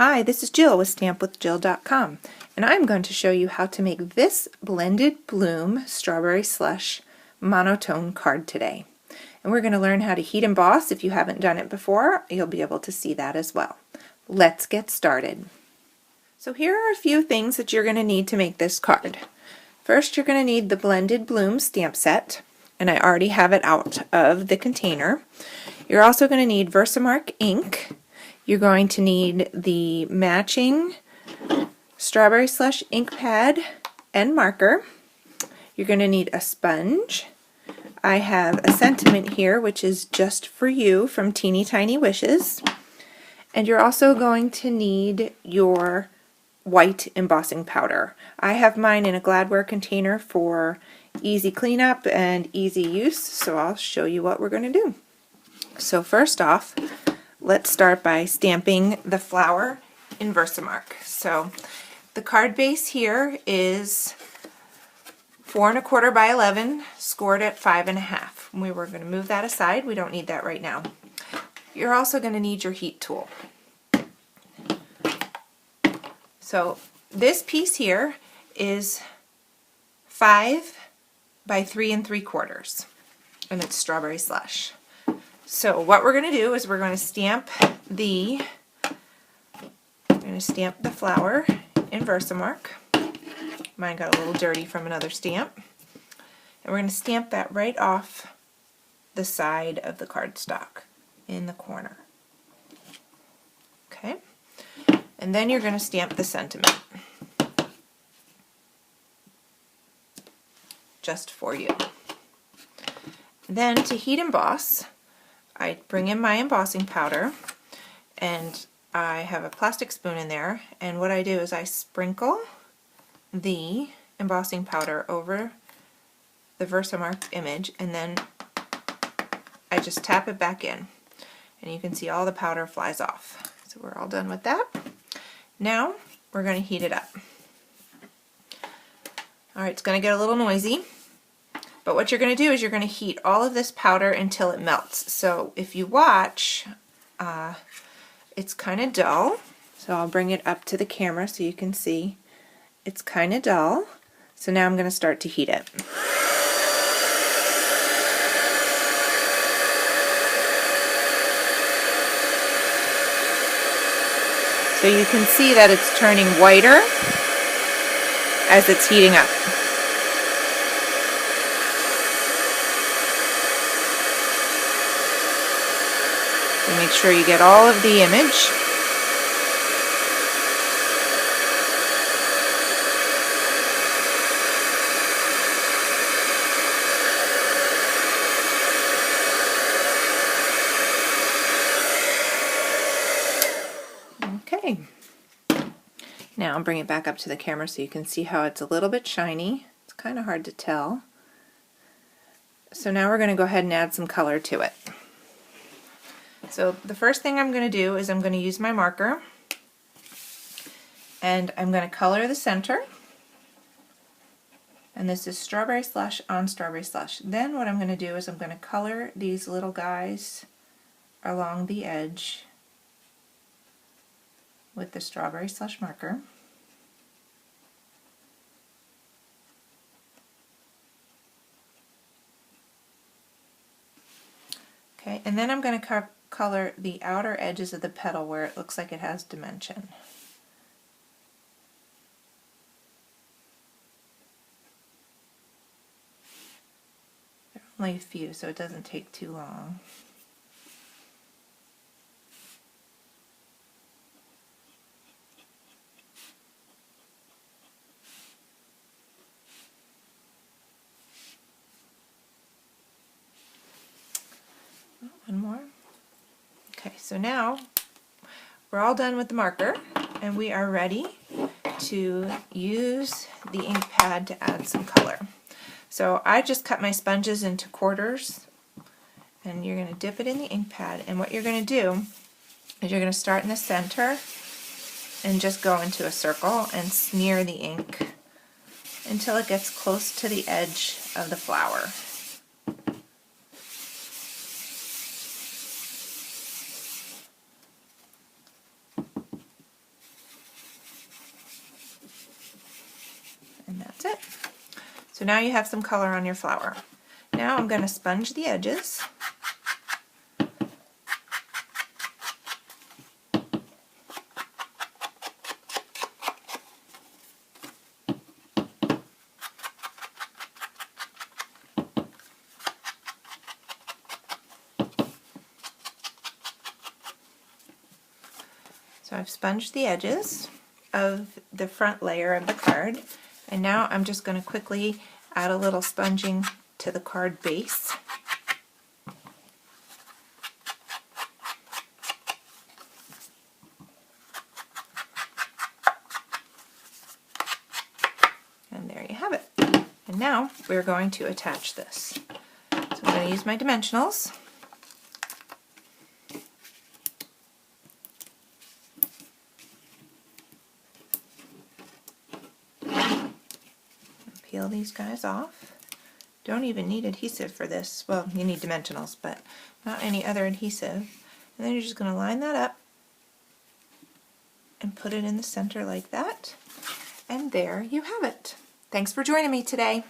Hi, this is Jill with stampwithjill.com, and I'm going to show you how to make this blended bloom strawberry slush monotone card today. And we're going to learn how to heat emboss. If you haven't done it before, you'll be able to see that as well. Let's get started. So here are a few things that you're going to need to make this card. First, you're going to need the blended bloom stamp set, and I already have it out of the container. You're also going to need Versamark ink. You're going to need the matching strawberry slush ink pad and marker. You're going to need a sponge. I have a sentiment here, which is just for you from Teeny Tiny Wishes. And you're also going to need your white embossing powder. I have mine in a Gladware container for easy cleanup and easy use, so I'll show you what we're going to do. So first off, let's start by stamping the flower in Versamark. So the card base here is 4 1/4 by 11, scored at 5 1/2. We were going to move that aside. We don't need that right now. You're also going to need your heat tool. So this piece here is 5 by 3 3/4, and it's strawberry slush. So what we're going to do is we're going to stamp the flower in Versamark. Mine got a little dirty from another stamp. And we're going to stamp that right off the side of the cardstock in the corner. Okay? And then you're going to stamp the sentiment. Just for you. Then to heat emboss, I bring in my embossing powder, and I have a plastic spoon in there, and what I do is I sprinkle the embossing powder over the Versamark image, and then I just tap it back in, and you can see all the powder flies off. So we're all done with that. Now we're going to heat it up. Alright, it's going to get a little noisy. But what you're going to do is you're going to heat all of this powder until it melts. So if you watch, it's kind of dull. So I'll bring it up to the camera so you can see. It's kind of dull. So now I'm going to start to heat it. So you can see that it's turning whiter as it's heating up. So make sure you get all of the image. Okay. Now I'll bring it back up to the camera so you can see how it's a little bit shiny. It's kind of hard to tell. So now we're going to go ahead and add some color to it. So the first thing I'm going to do is I'm going to use my marker, and I'm going to color the center, and this is strawberry slush on strawberry slush. Then what I'm going to do is I'm going to color these little guys along the edge with the strawberry slush marker. Okay, and then I'm going to color the outer edges of the petal where it looks like it has dimension. There are only a few, so it doesn't take too long. One more. Okay, so now we're all done with the marker, and we are ready to use the ink pad to add some color. So I just cut my sponges into quarters, and you're going to dip it in the ink pad, and what you're going to do is you're going to start in the center and just go into a circle and smear the ink until it gets close to the edge of the flower. So now you have some color on your flower. Now I'm going to sponge the edges. So I've sponged the edges of the front layer of the card, and now I'm just going to quickly add a little sponging to the card base. And there you have it. And now we're going to attach this. So I'm going to use my dimensionals. Peel these guys off. Don't even need adhesive for this. Well, you need dimensionals, but not any other adhesive. And then you're just going to line that up and put it in the center like that. And there you have it. Thanks for joining me today.